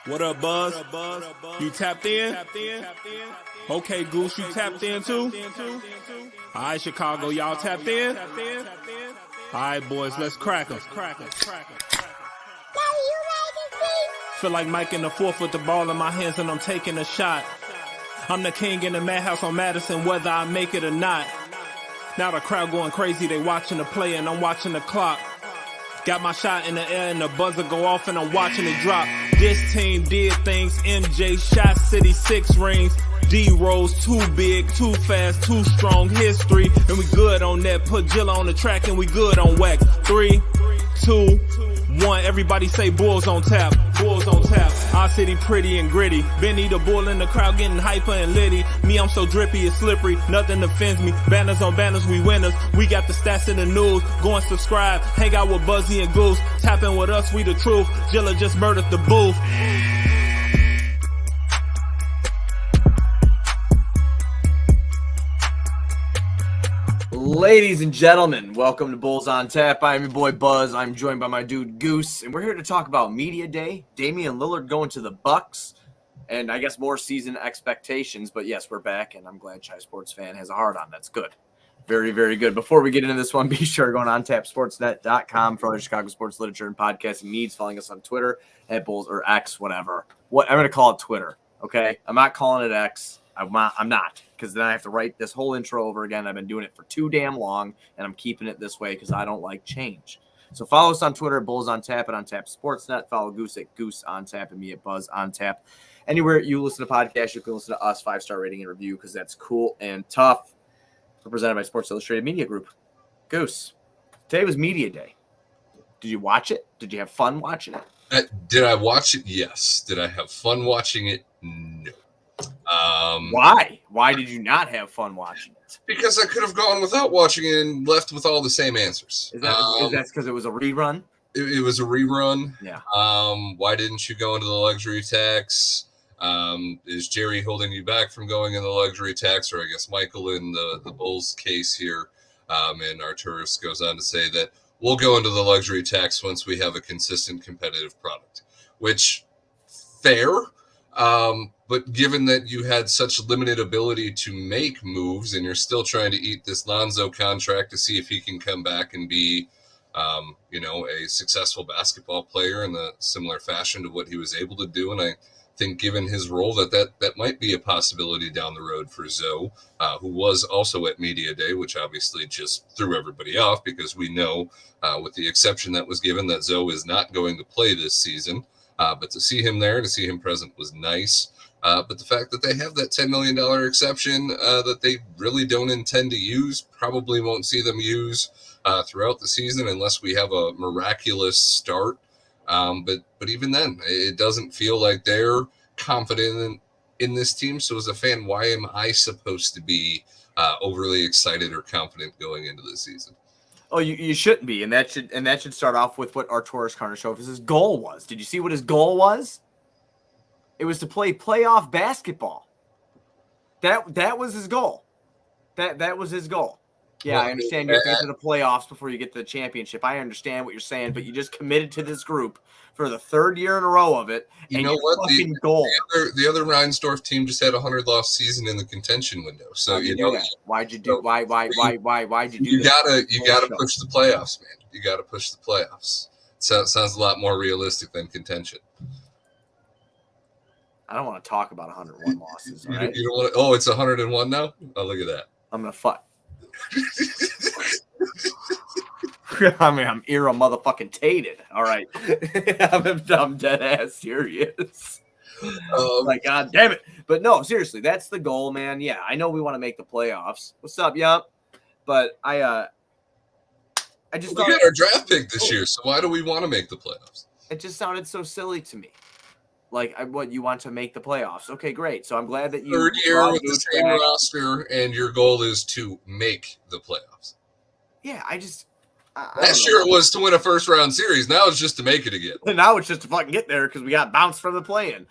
What up, Buzz? You tapped in? Okay, Goose, you tapped in too? All right, Chicago, y'all tapped in? All right, boys, let's crack them. Feel like Mike in the fourth with the ball in my hands and I'm taking a shot. I'm the king in the madhouse on Madison, whether I make it or not. Now the crowd going crazy, they watching the play and I'm watching the clock. Got my shot in the air and the buzzer go off and I'm watching it drop. This team did things. MJ shot City 6 rings. D-Rose too big, too fast, too strong. History, and we good on that. Put Jilla on the track and we good on whack. 3, 2, 1. Everybody say Bulls on tap. Bulls on tap. Our city pretty and gritty. Benny the bull in the crowd getting hyper and litty. Me, I'm so drippy, it's slippery. Nothing offends me. Banners on banners, we winners. We got the stats in the news. Go and subscribe. Hang out with Buzzy and Goose. Tapping with us, we the truth. Jilla just murdered the booth. Ladies and gentlemen, welcome to Bulls on Tap. I'm your boy Buzz. I'm joined by my dude Goose, and we're here to talk about Media Day, Damian Lillard going to the Bucks, and I guess more season expectations. But yes, we're back, and I'm glad Chai Sports Fan has a heart on. That's good. Very, very good. Before we get into this one, be sure to go on OnTapSportsNet.com for other Chicago sports literature and podcasting needs. Following us on Twitter at Bulls or X, whatever. I'm going to call it Twitter, okay? I'm not calling it X. I'm not, because then I have to write this whole intro over again. I've been doing it for too damn long, and I'm keeping it this way because I don't like change. So follow us on Twitter at Bulls on Tap and on Tap Sportsnet. Follow Goose at Goose on Tap and me at Buzz on Tap. Anywhere you listen to podcasts, you can listen to us, 5-star rating and review, because that's cool and tough. Represented by Sports Illustrated Media Group. Goose, today was Media Day. Did you watch it? Did you have fun watching it? Did I watch it? Yes. Did I have fun watching it? No. Why? Why did you not have fun watching it? Because I could have gone without watching it and left with all the same answers. Is that because it was a rerun? It was a rerun. Yeah. Why didn't you go into the luxury tax? Is Jerry holding you back from going in the luxury tax? Or I guess Michael in the Bulls case here. And Arturus goes on to say that we'll go into the luxury tax once we have a consistent competitive product, which fair. But given that you had such limited ability to make moves and you're still trying to eat this Lonzo contract to see if he can come back and be, a successful basketball player in a similar fashion to what he was able to do. And I think given his role that might be a possibility down the road for Zoe, who was also at Media Day, which obviously just threw everybody off because we know, with the exception that was given, that Zoe is not going to play this season. But to see him there, to see him present was nice. But the fact that they have that $10 million exception that they really don't intend to use, probably won't see them use throughout the season unless we have a miraculous start. But even then, it doesn't feel like they're confident in this team. So as a fan, why am I supposed to be overly excited or confident going into the season? Oh, you shouldn't be, and that should start off with what Arturus Karnisovas' goal was. Did you see what his goal was? It was to play playoff basketball. That was his goal. That was his goal. Yeah, well, I understand you have to get to the playoffs before you get to the championship. I understand what you're saying, but you just committed to this group for the third year in a row of it. You know what? The other Reinsdorf team just had a 100-loss season in the contention window. So why'd you do that? Why'd you do? Why'd you do that? You gotta push the playoffs, man. You gotta push the playoffs. Sounds a lot more realistic than contention. I don't want to talk about 101 losses. You don't want to, oh, it's 101 now? Oh, look at that. I'm gonna fuck. I mean, I'm era motherfucking tated. All right. I'm dead ass serious. Like, God damn it. But no, seriously, that's the goal, man. Yeah, I know we want to make the playoffs. What's up, yup? But I just we got our draft pick this year, so why do we want to make the playoffs? It just sounded so silly to me. Like, what, you want to make the playoffs? Okay, great. So I'm glad that you third year with the same roster, and your goal is to make the playoffs. Yeah, last year it was to win a first round series. Now it's just to make it again. And now it's just to fucking get there because we got bounced from the play-in.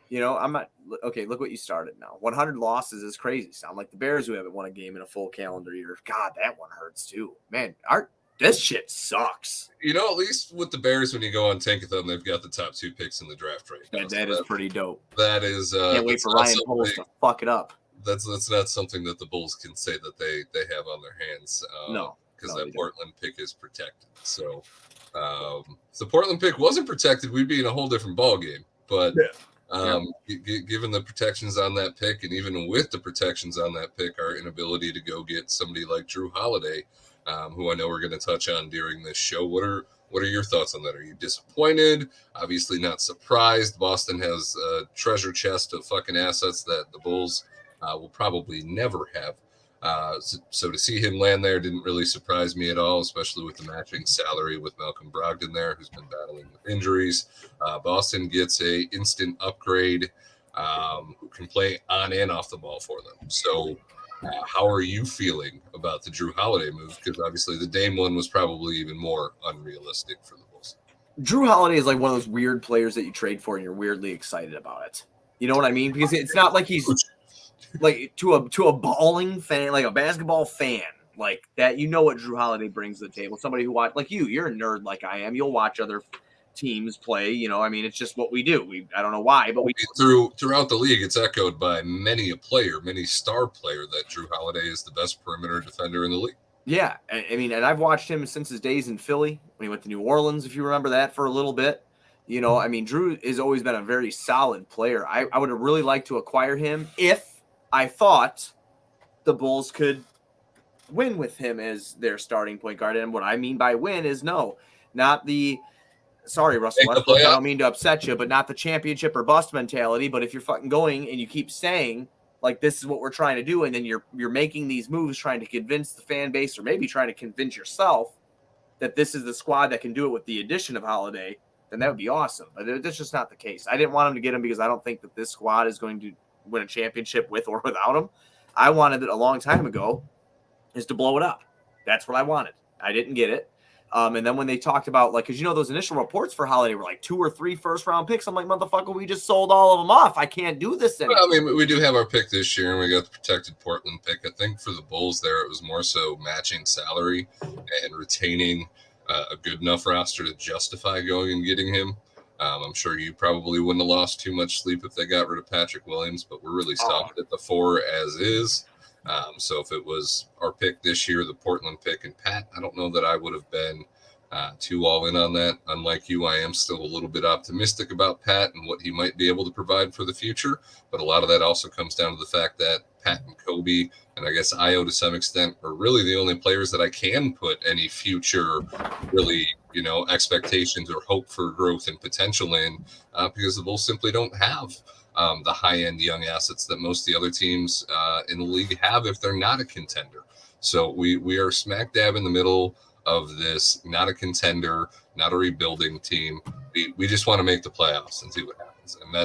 You know, I'm not okay. Look what you started now. 100 losses is crazy. Sound like the Bears who haven't won a game in a full calendar year. God, that one hurts too, man. this shit sucks. You know, at least with the Bears, when you go on Tankathon, they've got the top 2 picks in the draft right now. That is pretty dope. That is. Can't wait for Ryan Poles to fuck it up. That's not something that the Bulls can say that they have on their hands. No. Because that Portland pick is protected. So if the Portland pick wasn't protected, we'd be in a whole different ballgame. But given the protections on that pick, and even with the protections on that pick, our inability to go get somebody like Drew Holiday, who I know we're going to touch on during this show. What are your thoughts on that? Are you disappointed? Obviously not surprised. Boston has a treasure chest of fucking assets that the Bulls will probably never have. So to see him land there didn't really surprise me at all, especially with the matching salary with Malcolm Brogdon there, who's been battling with injuries. Boston gets a instant upgrade who can play on and off the ball for them. So how are you feeling about the Drew Holiday move? Because obviously the Dame one was probably even more unrealistic for the Bulls. Drew Holiday is like one of those weird players that you trade for and you're weirdly excited about it. You know what I mean? Because it's not like he's like to a balling fan, like a basketball fan, like that. You know what Drew Holiday brings to the table. Somebody who watch like you're a nerd like I am. You'll watch other teams play. You know, I mean, it's just what we do. I don't know why, but we throughout the league, it's echoed by many star player that Drew Holiday is the best perimeter defender in the league. Yeah, I mean, and I've watched him since his days in Philly when he went to New Orleans, if you remember that for a little bit. You know, I mean, Drew has always been a very solid player. I would have really liked to acquire him if I thought the Bulls could win with him as their starting point guard. And what I mean by win is not the sorry, Russell Westbrook, I don't mean to upset you, but not the championship or bust mentality. But if you're fucking going and you keep saying like this is what we're trying to do, and then you're making these moves trying to convince the fan base or maybe trying to convince yourself that this is the squad that can do it with the addition of Holiday, then that would be awesome. But that's just not the case. I didn't want him to get him because I don't think that this squad is going to win a championship with or without him. I wanted it a long time ago is to blow it up. That's what I wanted. I didn't get it. And then when they talked about, like, because, you know, those initial reports for Holiday were like 2 or 3 first-round picks. I'm like, motherfucker, we just sold all of them off. I can't do this anymore. Well, I mean, we do have our pick this year, and we got the protected Portland pick. I think for the Bulls there, it was more so matching salary and retaining a good enough roster to justify going and getting him. I'm sure you probably wouldn't have lost too much sleep if they got rid of Patrick Williams, but we're really stopped at the 4 as is. So if it was our pick this year, the Portland pick, and Pat, I don't know that I would have been too all in on that. Unlike you, I am still a little bit optimistic about Pat and what he might be able to provide for the future. But a lot of that also comes down to the fact that Pat and Kobe, and I guess Io to some extent, are really the only players that I can put any future really, you know, expectations or hope for growth and potential in, because the Bulls simply don't have the high-end young assets that most of the other teams in the league have if they're not a contender. So we are smack dab in the middle of this, not a contender, not a rebuilding team. We just want to make the playoffs and see what happens. And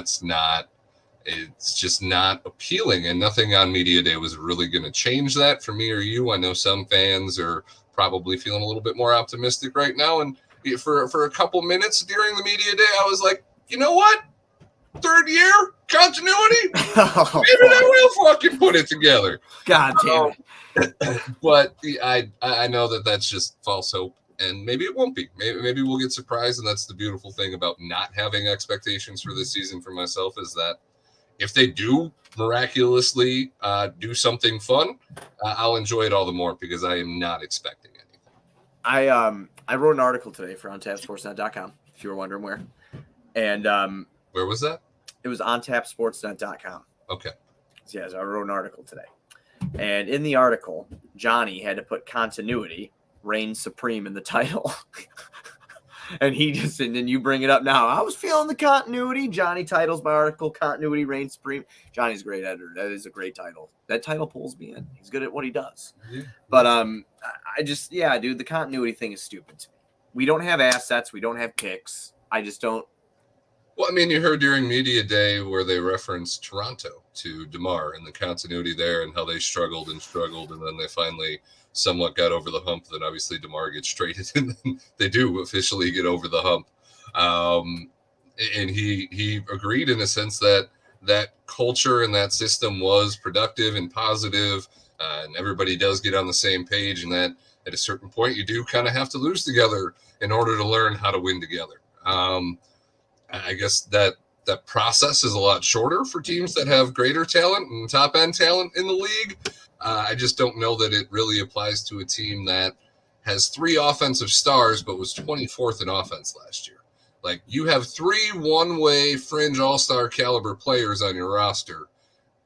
it's just not appealing. And nothing on Media Day was really going to change that for me or you. I know some fans are probably feeling a little bit more optimistic right now. And for a couple minutes during the Media Day, I was like, you know what? 3rd year continuity. Maybe they will fucking put it together. God damn it. But I know that that's just false hope, and maybe it won't be. Maybe we'll get surprised, and that's the beautiful thing about not having expectations for this season for myself, is that if they do miraculously do something fun, I'll enjoy it all the more because I am not expecting anything. I wrote an article today for OnTapSportsNet.com, if you were wondering where. And where was that? It was OnTapSportsNet.com. Okay. Yes, I wrote an article today. And in the article, Johnny had to put continuity reigns supreme in the title. And then you bring it up now. I was feeling the continuity. Johnny titles my article, Continuity Reigns Supreme. Johnny's a great editor. That is a great title. That title pulls me in. He's good at what he does. Yeah. But dude, the continuity thing is stupid to me. We don't have assets. We don't have picks. I just don't. Well, I mean, you heard during Media Day where they referenced Toronto to DeMar and the continuity there and how they struggled, and then they finally somewhat got over the hump. Then obviously DeMar gets traded, and then they do officially get over the hump. And he agreed in a sense that culture and that system was productive and positive, and everybody does get on the same page, and that at a certain point, you do kind of have to lose together in order to learn how to win together. I guess that process is a lot shorter for teams that have greater talent and top-end talent in the league. I just don't know that it really applies to a team that has 3 offensive stars but was 24th in offense last year. Like, you have 3 one-way fringe all-star caliber players on your roster,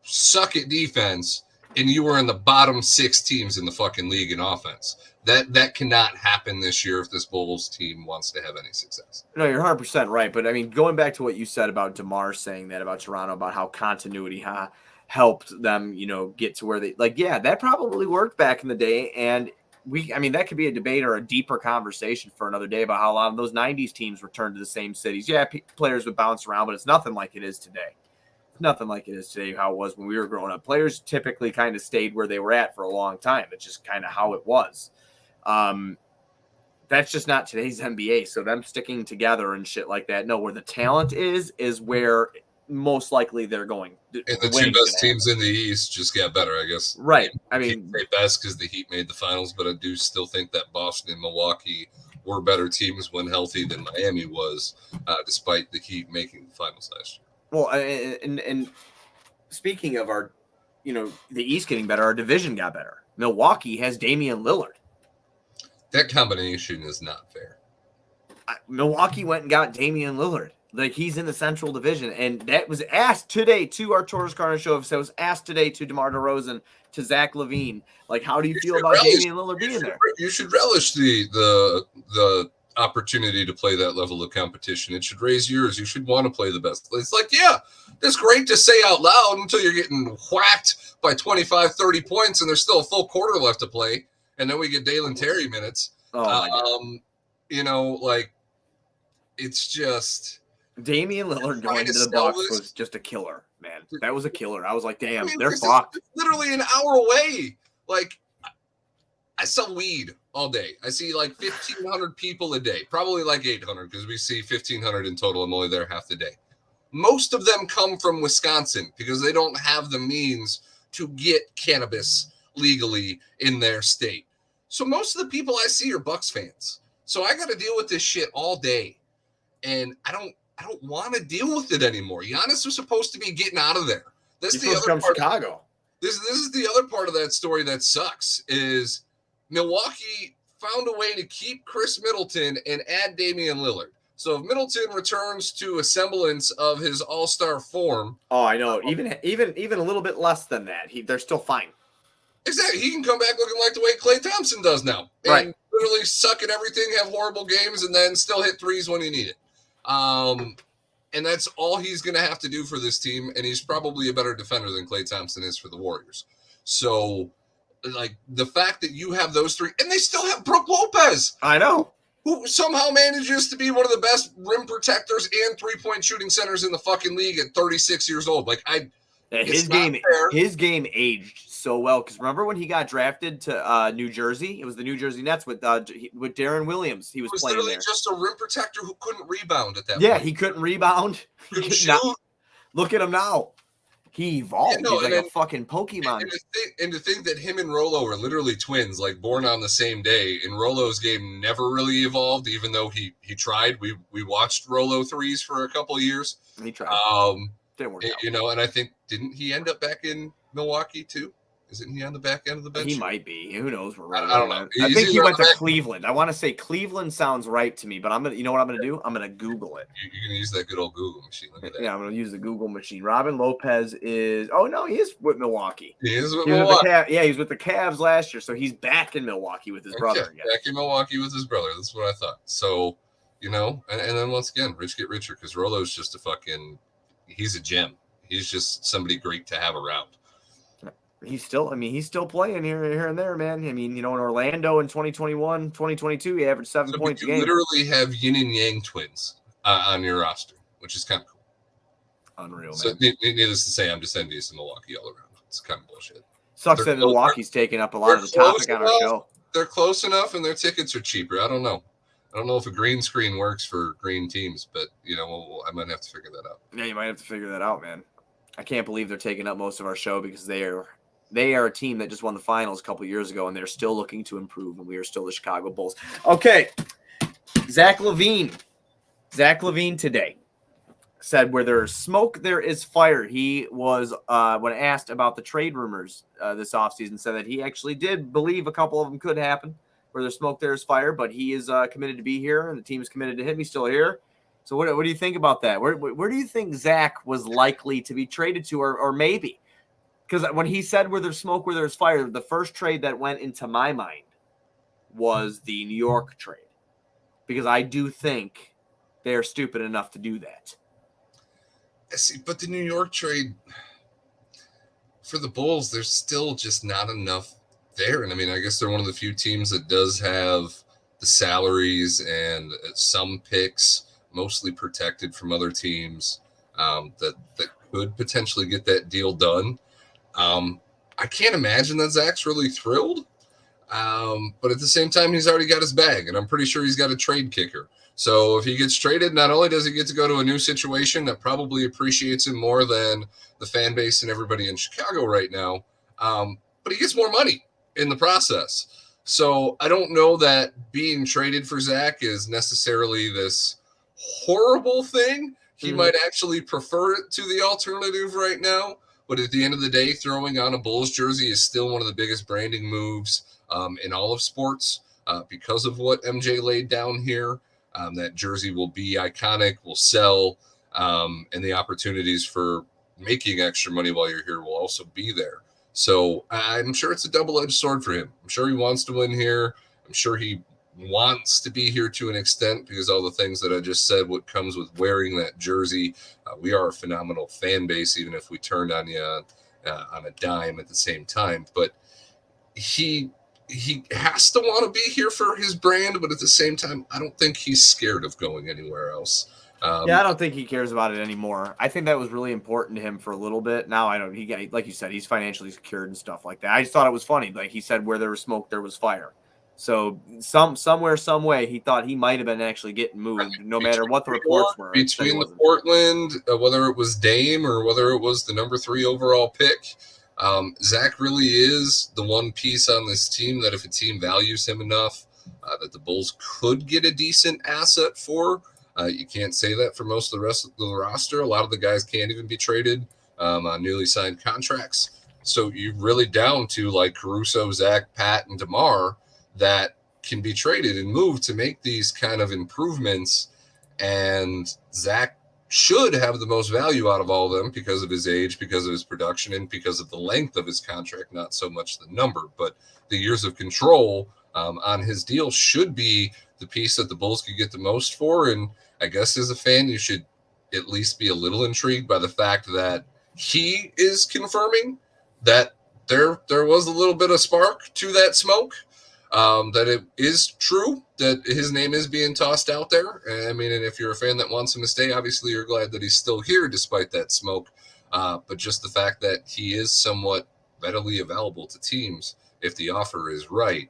suck at defense, and you were in the bottom 6 teams in the fucking league in offense. That cannot happen this year if this Bulls team wants to have any success. No, you're 100% right. But, I mean, going back to what you said about DeMar saying that about Toronto, about how continuity helped them, get to where they – like, yeah, that probably worked back in the day. And that could be a debate or a deeper conversation for another day about how a lot of those 90s teams returned to the same cities. Yeah, players would bounce around, but it's nothing like it is today. Nothing like it is today, how it was when we were growing up. Players typically kind of stayed where they were at for a long time. It's just kind of how it was. That's just not today's NBA. So them sticking together and shit like that. No, where the talent is where most likely they're going. And the 2 best teams in the East just got better, I guess. Right. I mean, say best because the Heat made the finals, but I do still think that Boston and Milwaukee were better teams when healthy than Miami was, despite the Heat making the finals last year. Well, and speaking of our, the East getting better, our division got better. Milwaukee has Damian Lillard. That combination is not fair. Milwaukee went and got Damian Lillard. Like, he's in the Central Division. And that was asked today to our Torres Corner show. So it was asked today to DeMar DeRozan, to Zach LaVine. Like, how do you feel about Damian Lillard being there? You should relish the opportunity to play that level of competition. It should raise yours. You should want to play the best. It's like, yeah, it's great to say out loud until you're getting whacked by 25, 30 points and there's still a full quarter left to play. And then we get Dalen Terry minutes. It's just Damian Lillard going to the Bucks was just a killer, man. That was a killer. I was like, damn, they're fucked. It's literally an hour away. Like, I sell weed all day. I see like 1,500 people a day, probably like 800 because we see 1,500 in total. I'm only there half the day. Most of them come from Wisconsin because they don't have the means to get cannabis legally in their state. So most of the people I see are Bucks fans. So I got to deal with this shit all day. And I don't want to deal with it anymore. Giannis was supposed to be getting out of there. That's the other part. Chicago. This is the other part of that story that sucks is Milwaukee found a way to keep Chris Middleton and add Damian Lillard. So if Middleton returns to a semblance of his all-star form. Oh, I know. Even a little bit less than that. They're still fine. Exactly. He can come back looking like the way Klay Thompson does now. And right. Literally suck at everything, have horrible games, and then still hit threes when you need it. And that's all he's going to have to do for this team. And he's probably a better defender than Klay Thompson is for the Warriors. So, like, the fact that you have those 3, and they still have Brook Lopez. I know. Who somehow manages to be one of the best rim protectors and 3-point shooting centers in the fucking league at 36 years old. Like, his game aged so well, because remember when he got drafted to New Jersey? It was the New Jersey Nets with Darren Williams. He was playing literally there. Just a rim protector who couldn't rebound at that point. Yeah, he couldn't rebound. Couldn't shoot. Look at him now. He evolved. He's like a fucking Pokemon. And to think that him and Rolo are literally twins, like born on the same day, and Rolo's game never really evolved, even though he tried. We watched Rolo threes for a couple of years. He tried. Didn't work out. And I think, didn't he end up back in Milwaukee too? Isn't he on the back end of the bench? He might be. Who knows? I don't know. I think he went to Cleveland. I want to say Cleveland sounds right to me, but you know what I'm gonna do? I'm gonna Google it. You're gonna use that good old Google machine. Look at that. Yeah, I'm gonna use the Google machine. Robin Lopez is. Oh no, he is with Milwaukee. He is with Milwaukee. He was with the Cavs last year, so he's back in Milwaukee with his brother again. Back in Milwaukee with his brother. That's what I thought. So, and then once again, rich get richer because Rolo's just he's a gem. He's just somebody great to have around. He's still playing here and there, man. I mean, in Orlando in 2021, 2022, he averaged 7 points a game. You literally have yin and yang twins on your roster, which is kind of cool. Unreal, man. So, needless to say, I'm just envious of Milwaukee all around. It's kind of bullshit. Sucks that Milwaukee's taking up a lot of the topic on our show. They're close enough, and their tickets are cheaper. I don't know. I don't know if a green screen works for green teams, but, I might have to figure that out. Yeah, you might have to figure that out, man. I can't believe they're taking up most of our show because they are they are a team that just won the finals a couple years ago, and they're still looking to improve, and we are still the Chicago Bulls. Okay, Zach LaVine today said, where there's smoke, there is fire. He was, when asked about the trade rumors this offseason, said that he actually did believe a couple of them could happen. Where there's smoke, there's fire, but he is committed to be here, and the team is committed to him. He's still here. So what do you think about that? Where do you think Zach was likely to be traded to, or maybe? Because when he said where there's smoke, where there's fire, the first trade that went into my mind was the New York trade. Because I do think they're stupid enough to do that. I see, but the New York trade for the Bulls, there's still just not enough there. And I mean, I guess they're one of the few teams that does have the salaries and some picks mostly protected from other teams that could potentially get that deal done. I can't imagine that Zach's really thrilled. But at the same time, he's already got his bag, and I'm pretty sure he's got a trade kicker. So if he gets traded, not only does he get to go to a new situation that probably appreciates him more than the fan base and everybody in Chicago right now, but he gets more money in the process. So I don't know that being traded for Zach is necessarily this horrible thing. He might actually prefer it to the alternative right now. But at the end of the day, throwing on a Bulls jersey is still one of the biggest branding moves in all of sports because of what MJ laid down here. That jersey will be iconic, will sell, and the opportunities for making extra money while you're here will also be there. So I'm sure it's a double-edged sword for him. I'm sure he wants to win here. I'm sure he wants to be here to an extent because all the things that I just said, what comes with wearing that jersey. We are a phenomenal fan base, even if we turned on you on a dime at the same time. But he has to want to be here for his brand, but at the same time, I don't think he's scared of going anywhere else. I don't think he cares about it anymore. I think that was really important to him for a little bit. Now I don't. He, like you said, he's financially secured and stuff like that. I just thought it was funny. Like he said, where there was smoke, there was fire. So somewhere, some way, he thought he might have been actually getting moved, no matter what the reports were. Between the Portland, whether it was Dame or whether it was the number 3 overall pick, Zach really is the one piece on this team that if a team values him enough, that the Bulls could get a decent asset for. You can't say that for most of the rest of the roster. A lot of the guys can't even be traded on newly signed contracts. So you're really down to like Caruso, Zach, Pat, and DeMar that can be traded and moved to make these kind of improvements. And Zach should have the most value out of all of them because of his age, because of his production, and because of the length of his contract, not so much the number, but the years of control on his deal should be the piece that the Bulls could get the most for. And I guess as a fan, you should at least be a little intrigued by the fact that he is confirming that there was a little bit of spark to that smoke. That it is true that his name is being tossed out there. I mean, and if you're a fan that wants him to stay, obviously you're glad that he's still here despite that smoke. But just the fact that he is somewhat readily available to teams if the offer is right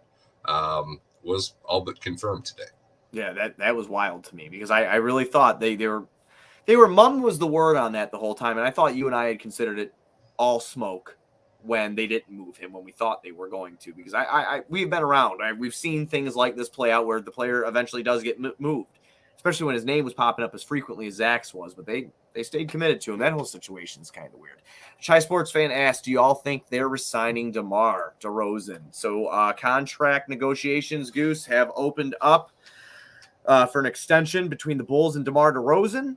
was all but confirmed today. Yeah, that was wild to me because I really thought they were mum was the word on that the whole time, and I thought you and I had considered it all smoke when they didn't move him when we thought they were going to, because we've been around. We've seen things like this play out where the player eventually does get moved, especially when his name was popping up as frequently as Zach's was, but they stayed committed to him. That whole situation's kind of weird. Chai Sports fan asked, do you all think they're resigning DeMar DeRozan? So contract negotiations, Goose, have opened up for an extension between the Bulls and DeMar DeRozan.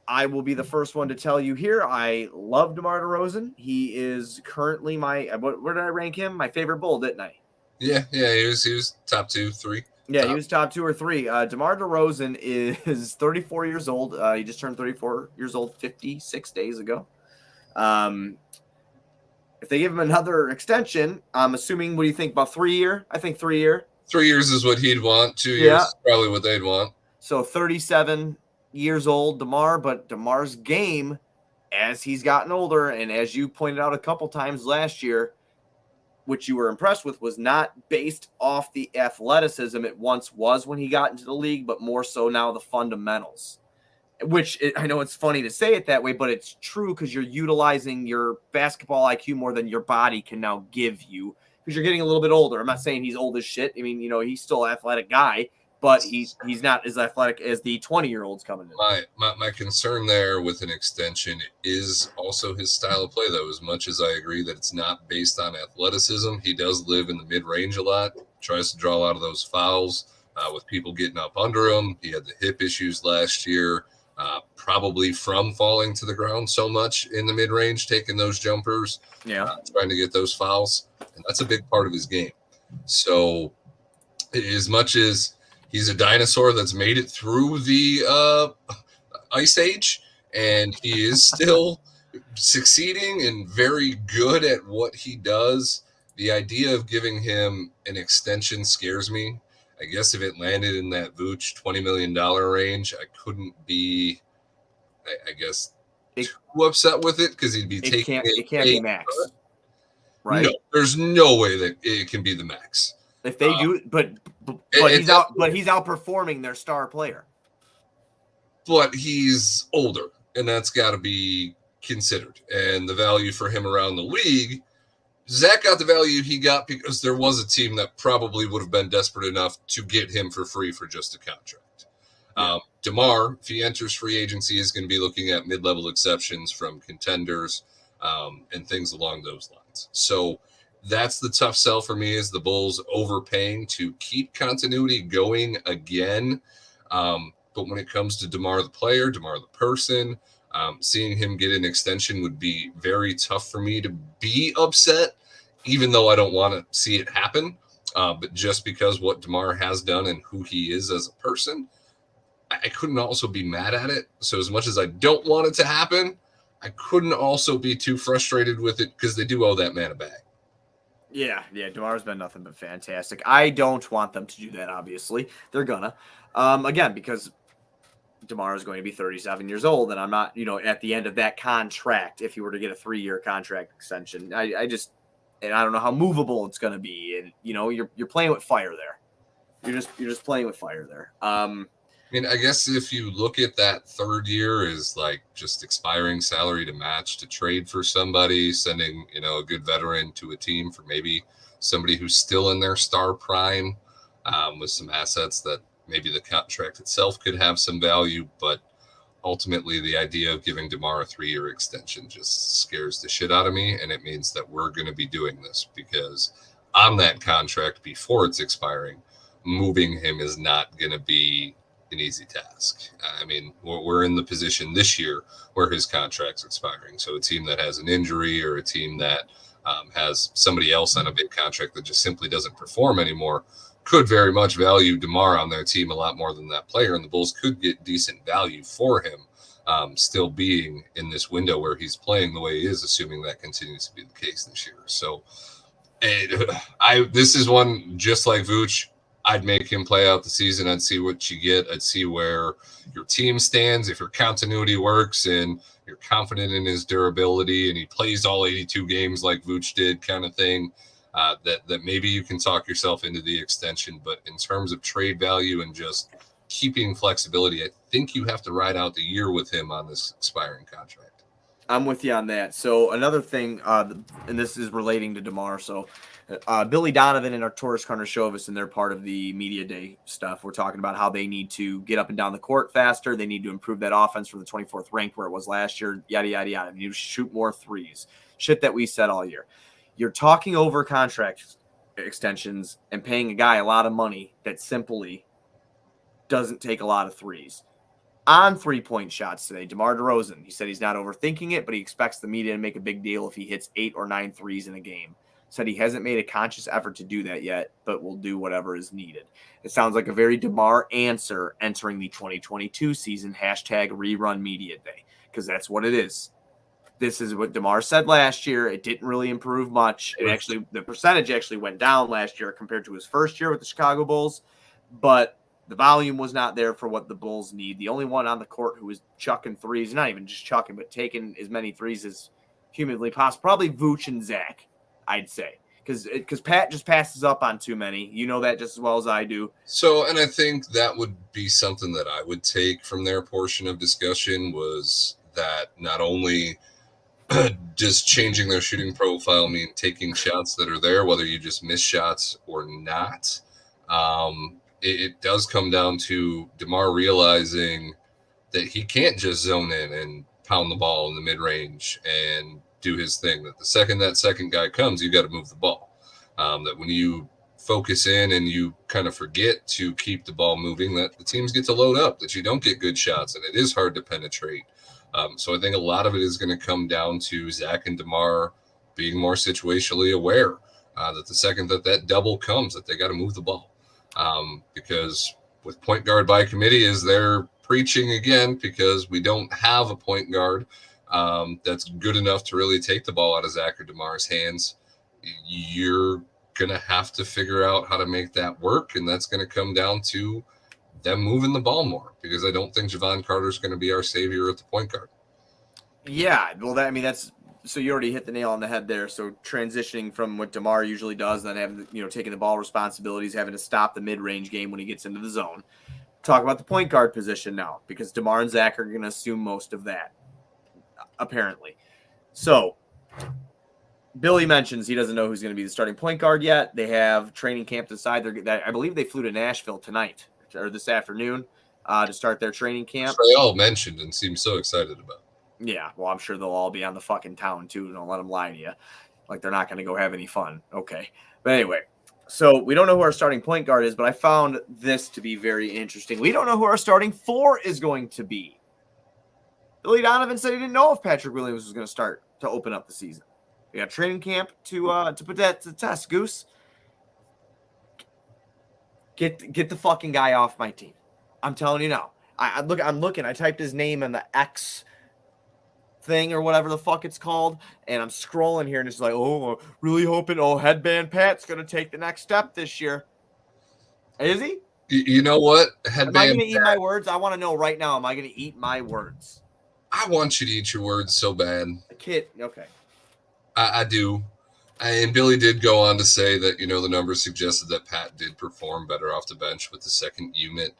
I will be the first one to tell you here. I love DeMar DeRozan. He is currently where did I rank him? My favorite Bull, didn't I? Yeah, he was top 2, 3. Yeah, he was top 2 or 3. DeMar DeRozan is 34 years old. He just turned 34 years old 56 days ago. If they give him another extension, I'm assuming, what do you think, about 3 year? I think 3 year. 3 years is what he'd want. 2 years is probably what they'd want. So 37 years old, DeMar, but DeMar's game, as he's gotten older, and as you pointed out a couple times last year, which you were impressed with, was not based off the athleticism it once was when he got into the league, but more so now the fundamentals. which I know it's funny to say it that way, but it's true because you're utilizing your basketball IQ more than your body can now give you because you're getting a little bit older. I'm not saying he's old as shit. I mean, he's still an athletic guy, but he's not as athletic as the 20-year-olds coming in. My concern there with an extension is also his style of play, though. As much as I agree that it's not based on athleticism, he does live in the mid-range a lot, tries to draw a lot of those fouls with people getting up under him. He had the hip issues last year, probably from falling to the ground so much in the mid-range, taking those jumpers, trying to get those fouls. And that's a big part of his game. So as much as he's a dinosaur that's made it through the Ice Age, and he is still succeeding and very good at what he does, the idea of giving him an extension scares me. I guess if it landed in that Vooch $20 million range, I couldn't be, I guess, too upset with it because he'd be taking it. It can't be max, right? No, there's no way that it can be the max. If they do, but he's outperforming their star player. But he's older, and that's got to be considered. And the value for him around the league, Zach got the value he got because there was a team that probably would have been desperate enough to get him for free for just a contract. Yeah. DeMar, if he enters free agency, is going to be looking at mid-level exceptions from contenders and things along those lines. So that's the tough sell for me, is the Bulls overpaying to keep continuity going again. But when it comes to DeMar the player, DeMar the person, seeing him get an extension would be very tough for me to be upset, even though I don't want to see it happen. But just because what DeMar has done and who he is as a person, I couldn't also be mad at it. So as much as I don't want it to happen, I couldn't also be too frustrated with it because they do owe that man a bag. Yeah, DeMar's been nothing but fantastic. I don't want them to do that, obviously. They're gonna. Again, because DeMar is going to be 37 years old, and I'm not, at the end of that contract, if he were to get a 3-year contract extension, I don't know how movable it's going to be. And, you're playing with fire there. You're just playing with fire there. I mean, I guess if you look at that third year as like just expiring salary to match, to trade for somebody, sending, a good veteran to a team for maybe somebody who's still in their star prime with some assets that maybe the contract itself could have some value, but ultimately the idea of giving DeMar a 3-year extension just scares the shit out of me. And it means that we're going to be doing this because on that contract before it's expiring, moving him is not going to be an easy task. I mean, we're in the position this year where his contract's expiring. So a team that has an injury or a team that has somebody else on a big contract that just simply doesn't perform anymore could very much value DeMar on their team a lot more than that player. And the Bulls could get decent value for him still being in this window where he's playing the way he is, assuming that continues to be the case this year. So this is one just like Vooch. I'd make him play out the season. I'd see what you get. I'd see where your team stands. If your continuity works and you're confident in his durability and he plays all 82 games like Vooch did, kind of thing, that maybe you can talk yourself into the extension. But in terms of trade value and just keeping flexibility, I think you have to ride out the year with him on this expiring contract. I'm with you on that. So another thing, and this is relating to DeMar. So Billy Donovan and Arturas Karnisovas, and they're part of the media day stuff. We're talking about how they need to get up and down the court faster. They need to improve that offense from the 24th ranked where it was last year, yada, yada, yada. They need to shoot more threes. Shit that we said all year. You're talking over contract extensions and paying a guy a lot of money that simply doesn't take a lot of threes. On 3-point shots today, DeMar DeRozan, he said he's not overthinking it, but he expects the media to make a big deal if he hits 8 or 9 threes in a game. Said he hasn't made a conscious effort to do that yet, but will do whatever is needed. It sounds like a very DeMar answer entering the 2022 season, #rerun media day, because that's what it is. This is what DeMar said last year. It didn't really improve much. The percentage actually went down last year compared to his first year with the Chicago Bulls, but the volume was not there for what the Bulls need. The only one on the court who was chucking threes, not even just chucking, but taking as many threes as humanly possible, probably Vooch and Zach, I'd say. because Pat just passes up on too many. You know that just as well as I do. So, and I think that would be something that I would take from their portion of discussion was that not only does changing their shooting profile mean taking shots that are there, whether you just miss shots or not. It does come down to DeMar realizing that he can't just zone in and pound the ball in the mid-range and do his thing. That the second that second guy comes, you got to move the ball. That when you focus in and you kind of forget to keep the ball moving, that the teams get to load up, that you don't get good shots, and it is hard to penetrate. So I think a lot of it is going to come down to Zach and DeMar being more situationally aware that the second that double comes, that they got to move the ball. Because with point guard by committee, as they're preaching again, because we don't have a point guard that's good enough to really take the ball out of Zach or DeMar's hands, you're going to have to figure out how to make that work, and that's going to come down to them moving the ball more, because I don't think Javon Carter is going to be our savior at the point guard. Yeah, well, that's so you already hit the nail on the head there. So transitioning from what DeMar usually does, then having taking the ball responsibilities, having to stop the mid-range game when he gets into the zone. Talk about the point guard position now, because DeMar and Zach are going to assume most of that, apparently. So Billy mentions he doesn't know who's going to be the starting point guard yet. They have training camp to decide. I believe they flew to Nashville tonight or this afternoon to start their training camp. They all mentioned and seem so excited about. Yeah, well, I'm sure they'll all be on the fucking town too. Don't let them lie to you. Like they're not going to go have any fun. Okay. But anyway, so we don't know who our starting point guard is, but I found this to be very interesting. We don't know who our starting four is going to be. Billy Donovan said he didn't know if Patrick Williams was going to start to open up the season. We got training camp to put that to the test, Goose. Get the fucking guy off my team. I'm telling you now. I'm looking. I typed his name in the X thing or whatever the fuck it's called, and I'm scrolling here, and it's like, oh, really hoping, Headband Pat's gonna take the next step this year. Is he? You know what? Headband. Am I gonna eat my words? I want to know right now. Am I gonna eat my words? I want you to eat your words so bad. A kid. Okay. I do. And Billy did go on to say that, the numbers suggested that Pat did perform better off the bench with the second unit,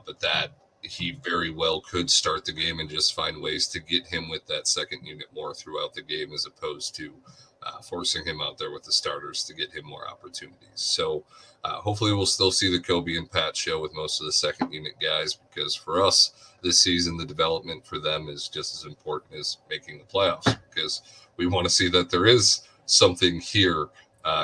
but that he very well could start the game and just find ways to get him with that second unit more throughout the game, as opposed to forcing him out there with the starters to get him more opportunities. So hopefully we'll still see the Kobe and Pat show with most of the second unit guys, because for us this season, the development for them is just as important as making the playoffs, because we want to see that there is something here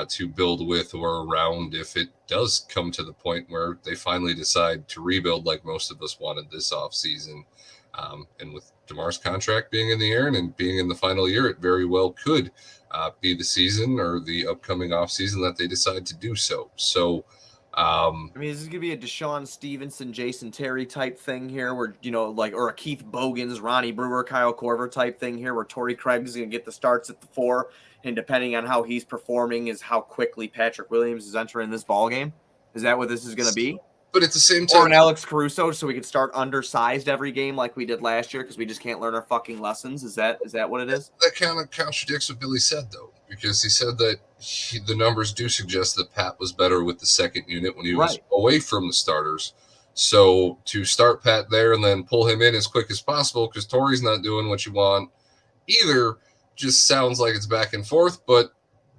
to build with or around if it does come to the point where they finally decide to rebuild like most of us wanted this offseason. And with DeMar's contract being in the air and being in the final year, it very well could be the season or the upcoming offseason that they decide to do so. So, is this going to be a Deshaun Stevenson, Jason Terry type thing here where, or a Keith Bogans, Ronnie Brewer, Kyle Korver type thing here where Torrey Craig's going to get the starts at the 4, and depending on how he's performing is how quickly Patrick Williams is entering this ball game? Is that what this is going to be? But at the same time, or an Alex Caruso, so we could start undersized every game like we did last year because we just can't learn our fucking lessons. Is that what it is? That kind of contradicts what Billy said, though, because he said that the numbers do suggest that Pat was better with the second unit when he was away from the starters. So to start Pat there and then pull him in as quick as possible because Torrey's not doing what you want either just sounds like it's back and forth, but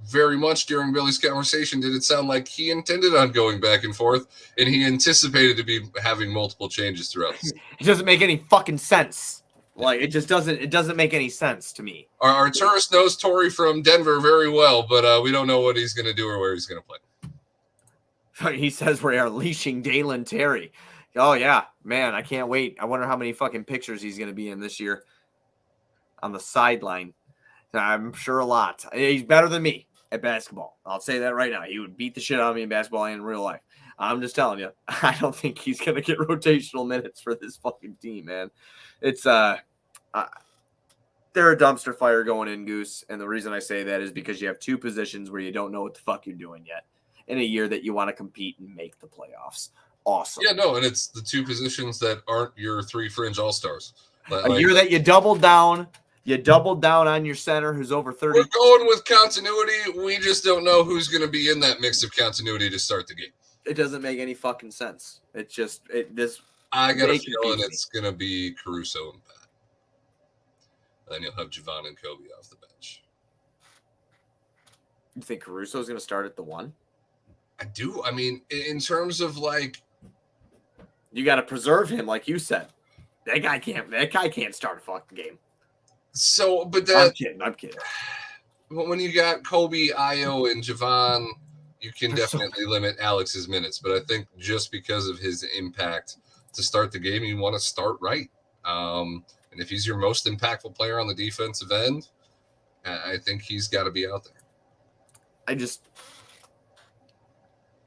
very much during Billy's conversation did it sound like he intended on going back and forth and he anticipated to be having multiple changes throughout the season. It doesn't make any fucking sense. Like it doesn't make any sense to me. Our tourist knows Torrey from Denver very well, but we don't know what he's going to do or where he's going to play. He says we're unleashing Dalen Terry. Oh yeah, man, I can't wait. I wonder how many fucking pictures he's going to be in this year on the sideline. I'm sure a lot. He's better than me at basketball. I'll say that right now. He would beat the shit out of me in basketball and in real life. I'm just telling you, I don't think he's going to get rotational minutes for this fucking team, man. It's they're a dumpster fire going in, Goose. And the reason I say that is because you have two positions where you don't know what the fuck you're doing yet in a year that you want to compete and make the playoffs. Awesome. Yeah, no, and it's the two positions that aren't your three fringe all-stars. A year that you doubled down You doubled down on your center who's over 30. We're going with continuity. We just don't know who's going to be in that mix of continuity to start the game. It doesn't make any fucking sense. It's just I got a feeling it's going to be Caruso and Pat. Then you'll have Javon and Kobe off the bench. You think Caruso's going to start at the 1? I do. I mean, in terms of like, you got to preserve him, like you said. That guy can't start a fucking game. So, but I'm kidding. When you got Kobe, Ayo, and Javon, you can definitely limit Alex's minutes. But I think just because of his impact to start the game, you want to start right. And if he's your most impactful player on the defensive end, I think he's got to be out there.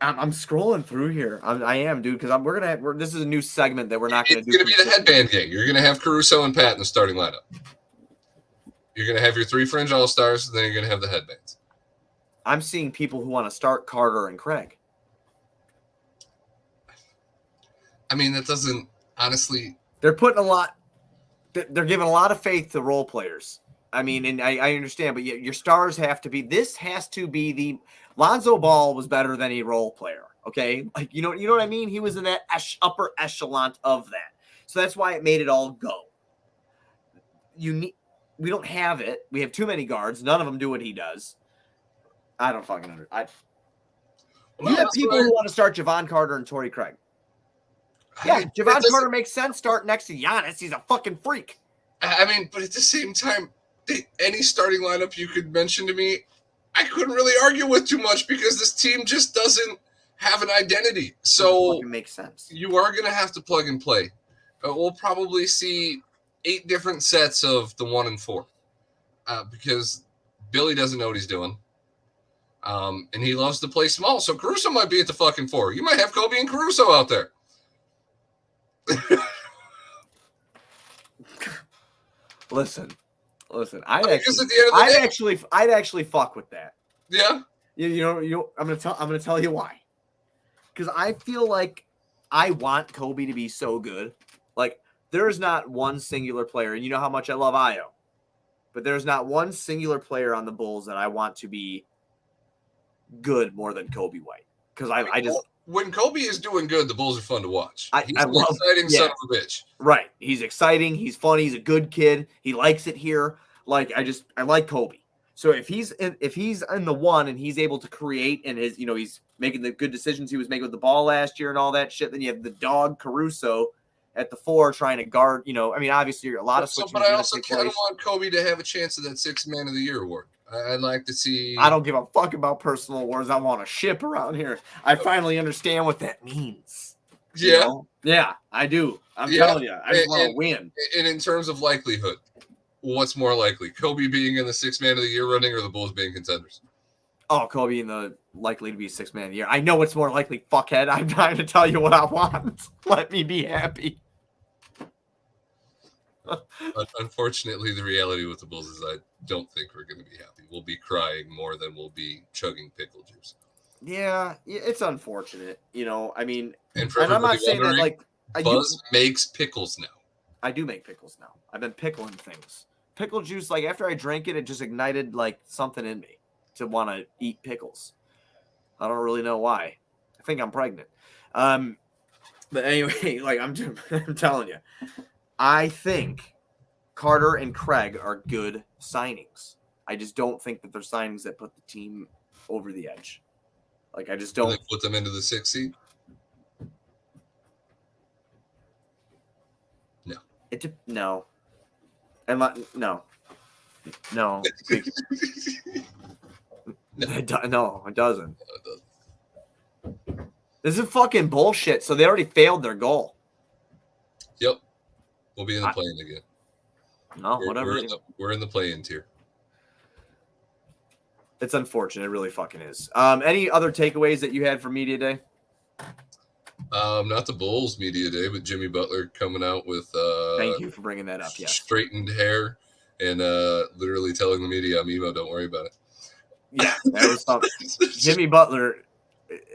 I'm scrolling through here. I am, dude, because this is a new segment that we're not going to do. It's going to be the headband game. You're going to have Caruso and Pat in the starting lineup. You're going to have your 3 fringe all-stars, and then you're going to have the headbands. I'm seeing people who want to start Carter and Craig. I mean, that doesn't honestly. They're putting a lot. They're giving a lot of faith to role players. I mean, and I understand, but your stars have to be. This has to be the Lonzo Ball was better than a role player. Okay, like you know what I mean. He was in that upper echelon of that, so that's why it made it all go. We don't have it. We have too many guards. None of them do what he does. I don't fucking understand. You have people who want to start Javon Carter and Torrey Craig. Yeah, Javon Carter makes sense. Start next to Giannis. He's a fucking freak. I mean, but at the same time, any starting lineup you could mention to me, I couldn't really argue with too much because this team just doesn't have an identity. So it makes sense. You are going to have to plug and play. We'll probably see 8 different sets of the 1 and 4 because Billy doesn't know what he's doing. And he loves to play small. So Caruso might be at the fucking 4. You might have Kobe and Caruso out there. Listen. I'd actually fuck with that. Yeah. I'm gonna tell you why. Because I feel like I want Kobe to be so good. Like there is not one singular player, and you know how much I love Ayo, but there's not one singular player on the Bulls that I want to be good more than Kobe White. Because I just when Kobe is doing good, the Bulls are fun to watch. He's an love, exciting son of a bitch. Right. He's exciting. He's funny. He's a good kid. He likes it here. Like I like Kobe. So if he's in the 1 and he's able to create and he's making the good decisions he was making with the ball last year and all that shit, then you have the dog Caruso at the 4 trying to guard. I mean, obviously a lot of switches. But I also kind of want Kobe to have a chance at that 6th Man of the Year award. I'd like to see. I don't give a fuck about personal awards. I want a ship around here. I finally understand what that means. Yeah. Yeah, I do. I'm telling you. I just want to win. And in terms of likelihood, what's more likely? Kobe being in the 6th Man of the Year running or the Bulls being contenders? Oh, Kobe in the likely to be 6th Man of the Year. I know it's more likely, fuckhead. I'm trying to tell you what I want. Let me be happy. Unfortunately, the reality with the Bulls is I don't think we're going to be happy. We'll be crying more than we'll be chugging pickle juice. Yeah, it's unfortunate. I mean, and I'm not saying that like Buzz makes pickles now. I do make pickles now. I've been pickling things. Pickle juice, like after I drank it, it just ignited like something in me to want to eat pickles. I don't really know why. I think I'm pregnant. But anyway, like I'm telling you, I think Carter and Craig are good signings. I just don't think that they're signings that put the team over the edge. Like I just don't. They put them into the 6th seed. No. No. And no. No. No, it doesn't. This is fucking bullshit. So they already failed their goal. Yep. We'll be in the play-in again. No, whatever. We're in the play-in tier. It's unfortunate. It really fucking is. Any other takeaways that you had from Media Day? Not the Bulls Media Day, but Jimmy Butler coming out with thank you for bringing that up. Yeah, straightened hair and literally telling the media, "I'm emo. Don't worry about it." Yeah, that was something. Jimmy Butler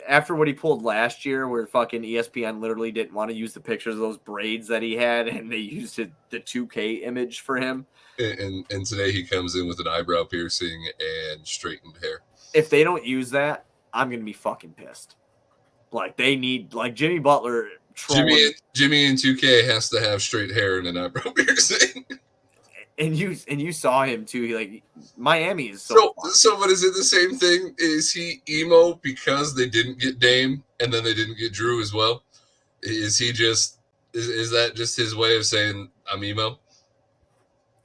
after what he pulled last year, where fucking ESPN literally didn't want to use the pictures of those braids that he had, and they used the 2K image for him. And today he comes in with an eyebrow piercing and straightened hair. If they don't use that, I'm gonna be fucking pissed. Like they need like Jimmy Butler. Jimmy in 2K has to have straight hair and an eyebrow piercing. And you saw him too. Like Miami is so. But is it the same thing? Is he emo because they didn't get Dame and then they didn't get Drew as well? Is he just is that just his way of saying I'm emo?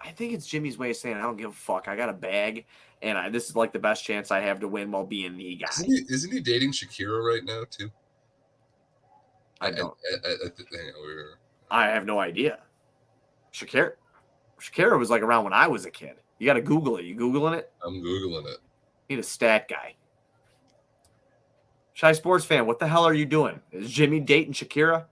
I think it's Jimmy's way of saying I don't give a fuck. I got a bag, and this is like the best chance I have to win while being the guy. Isn't he dating Shakira right now too? I don't. I have no idea. Shakira was like around when I was a kid. You got to Google it. You Googling it? I'm Googling it. Need a stat guy. Shy Sports fan, what the hell are you doing? Is Jimmy dating Shakira?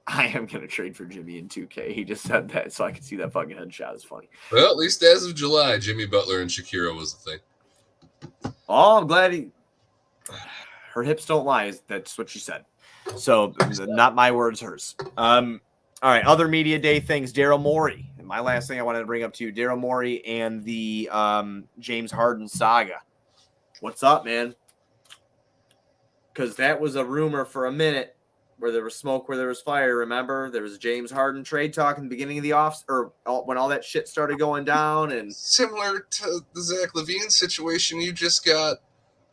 I am going to trade for Jimmy in 2K. He just said that so I could see that fucking headshot. It's funny. Well, at least as of July, Jimmy Butler and Shakira was the thing. Oh, I'm glad her hips don't lie. That's what she said. So, not my words, hers. All right, other media day things. Daryl Morey. And my last thing I wanted to bring up to you, Daryl Morey and the James Harden saga. What's up, man? Because that was a rumor for a minute where there was smoke, where there was fire. Remember, there was James Harden trade talk in the beginning of the when all that shit started going down. And similar to the Zach LaVine situation, you just got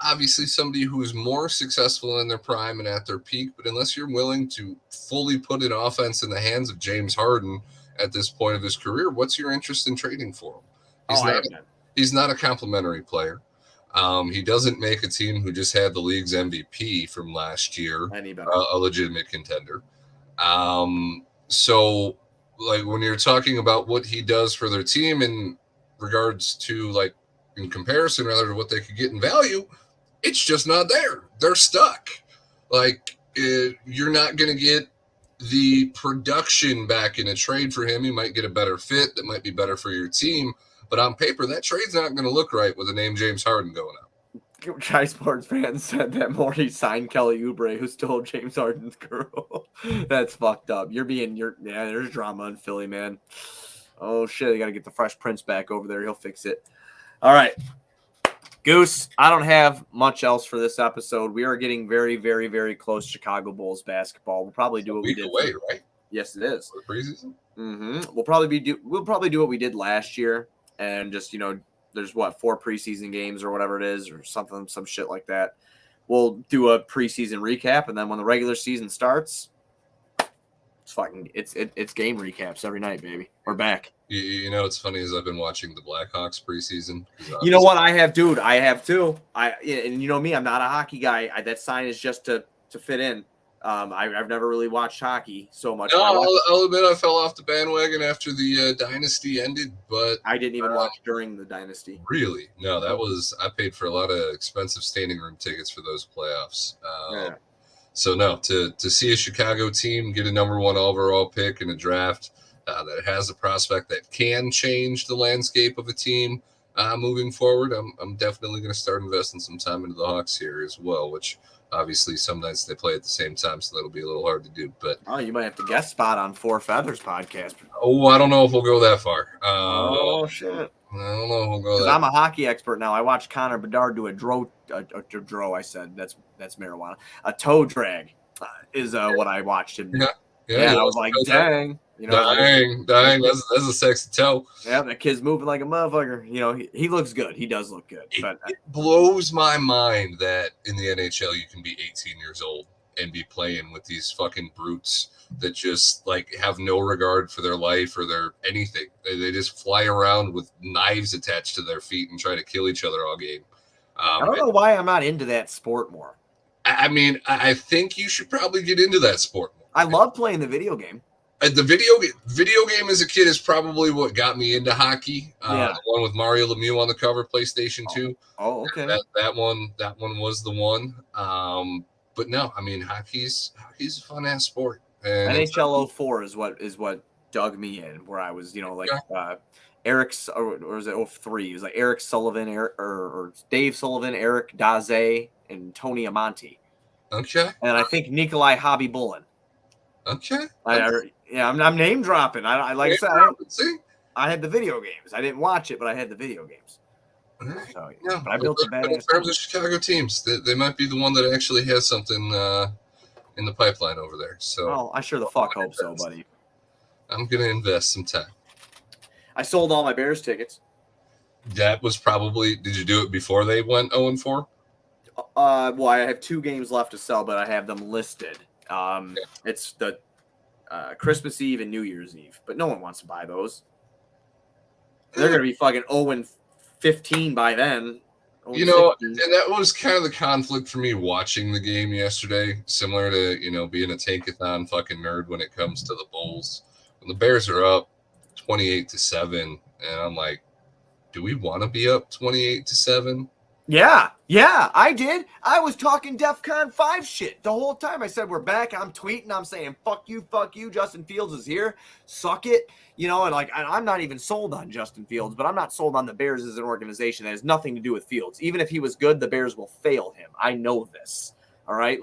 obviously somebody who is more successful in their prime and at their peak, but unless you're willing to fully put an offense in the hands of James Harden at this point of his career, what's your interest in trading for him? He's not a complimentary player. He doesn't make a team who just had the league's MVP from last year a legitimate contender. So, like, when you're talking about what he does for their team in regards to, like, in comparison rather to what they could get in value, it's just not there. They're stuck. Like, you're not going to get the production back in a trade for him. You might get a better fit that might be better for your team. But on paper, that trade's not going to look right with the name James Harden going out. Shy Sports fans said that Morey signed Kelly Oubre, who stole James Harden's girl. That's fucked up. There's drama in Philly, man. Oh, shit. They got to get the Fresh Prince back over there. He'll fix it. All right. Goose, I don't have much else for this episode. We are getting very, very, very close to Chicago Bulls basketball. We'll probably do what we did. Away, right? Yes, it is. For the preseason? Mm-hmm. We'll probably do what we did last year. And just, there's 4 preseason games or whatever it is or something, some shit like that. We'll do a preseason recap. And then when the regular season starts, it's game recaps every night, baby. We're back. You know, what's funny is I've been watching the Blackhawks preseason. You know what? I have, dude. I have too. And you know me, I'm not a hockey guy. That sign is just to fit in. I've never really watched hockey so much. No, I'll admit I fell off the bandwagon after the dynasty ended, but I didn't even watch during the dynasty. Really? No, I paid for a lot of expensive standing room tickets for those playoffs. Yeah. So no, to see a Chicago team get a number 1 overall pick in a draft that has a prospect that can change the landscape of a team moving forward, I'm definitely going to start investing some time into the Hawks here as well, which obviously some nights they play at the same time, so that'll be a little hard to do. But you might have to guest spot on Four Feathers podcast. Oh, I don't know if we'll go that far. Shit. I don't know if we'll go that. I'm a hockey expert now. I watched Connor Bedard do a dro. I said that's marijuana. A toe drag is what I watched him do. Yeah, I was like, dang. Dang. That's a sexy toe. Yeah, that kid's moving like a motherfucker. He looks good. He does look good. It blows my mind that in the NHL you can be 18 years old and be playing with these fucking brutes that just like have no regard for their life or their anything. They just fly around with knives attached to their feet and try to kill each other all game. I don't know why I'm not into that sport more. I mean, I think you should probably get into that sport more. I love playing the video game. The video game as a kid is probably what got me into hockey. The one with Mario Lemieux on the cover, PlayStation 2. Oh, okay. That one was the one. But no, I mean hockey's a fun ass sport. And NHL 04 is what dug me in where I was, Eric's, or was it 03? It was like Eric Sullivan, or Dave Sullivan, Eric Daze, and Tony Amonte. Okay. And I think Nikolai Hobby Bullen. Okay. I'm name dropping. Like I said, I had the video games. I didn't watch it, but I had the video games. Right. So, Yeah, but I built a badass. In terms of Chicago teams, they might be the one that actually has something in the pipeline over there. So, well, I sure the fuck hope so, buddy. I'm gonna invest some time. I sold all my Bears tickets. That was probably. Did you do it before they went 0-4? Well, I have 2 games left to sell, but I have them listed. Okay. It's the Christmas Eve and New Year's Eve, but no one wants to buy those. They're gonna be fucking 0-15 by then. You know, and that was kind of the conflict for me watching the game yesterday, similar to, being a tankathon fucking nerd when it comes to the Bulls. When the Bears are up 28-7, and I'm like, do we want to be up 28-7? Yeah, I did. I was talking DEFCON 5 shit the whole time. I said, we're back. I'm tweeting. I'm saying, fuck you. Justin Fields is here. Suck it. And I'm not even sold on Justin Fields, but I'm not sold on the Bears as an organization. That has nothing to do with Fields. Even if he was good, the Bears will fail him. I know this. All right?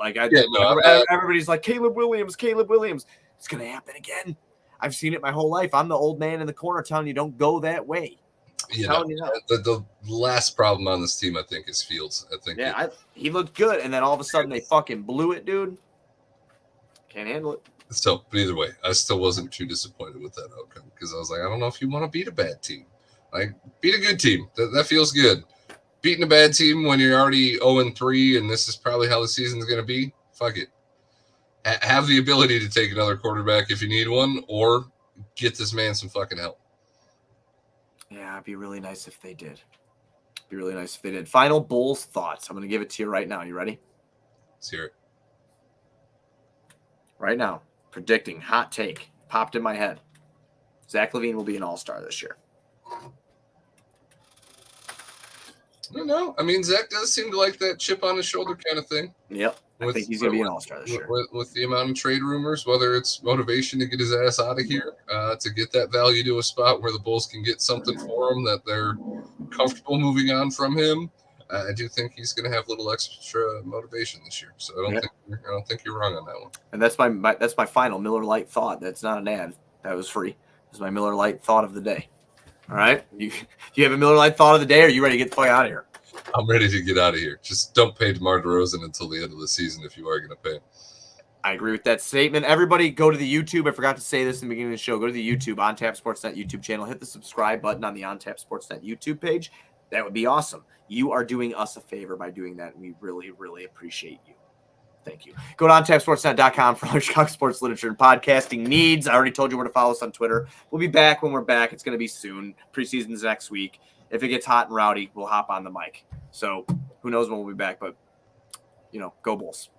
Everybody's like, Caleb Williams. It's going to happen again. I've seen it my whole life. I'm the old man in the corner telling you don't go that way. The last problem on this team, I think, is Fields. I think. Yeah, he looked good, and then all of a sudden they fucking blew it, dude. Can't handle it. So, but either way, I still wasn't too disappointed with that outcome because I was like, I don't know if you want to beat a bad team. Like, beat a good team. That feels good. Beating a bad team when you're already 0-3 and this is probably how the season's going to be, fuck it. Have the ability to take another quarterback if you need one, or get this man some fucking help. Yeah, it'd be really nice if they did. Final Bulls thoughts. I'm going to give it to you right now. You ready? Let's hear it. Right now, predicting, hot take, popped in my head. Zach LaVine will be an all-star this year. I don't know. I mean, Zach does seem to like that chip on his shoulder kind of thing. Yep. I think he's going to be an all-star this year. With the amount of trade rumors, whether it's motivation to get his ass out of here, to get that value to a spot where the Bulls can get something for him that they're comfortable moving on from him, I do think he's going to have a little extra motivation this year. So I don't think you're wrong on that one. And that's my final Miller Lite thought. That's not an ad. That was free. That's my Miller Lite thought of the day. All right. You have a Miller Lite thought of the day, or are you ready to get the fuck out of here? I'm ready to get out of here. Just don't pay DeMar DeRozan until the end of the season if you are going to pay him. I agree with that statement. Everybody go to the YouTube. I forgot to say this in the beginning of the show. Go to the YouTube, On Tap Sportsnet YouTube channel. Hit the subscribe button on the On Tap Sportsnet YouTube page. That would be awesome. You are doing us a favor by doing that, and we really, really appreciate you. Thank you. Go to ontapsportsnet.com for all Chicago sports literature and podcasting needs. I already told you where to follow us on Twitter. We'll be back when we're back. It's going to be soon. Preseason's next week. If it gets hot and rowdy, we'll hop on the mic. So who knows when we'll be back, but, go Bulls.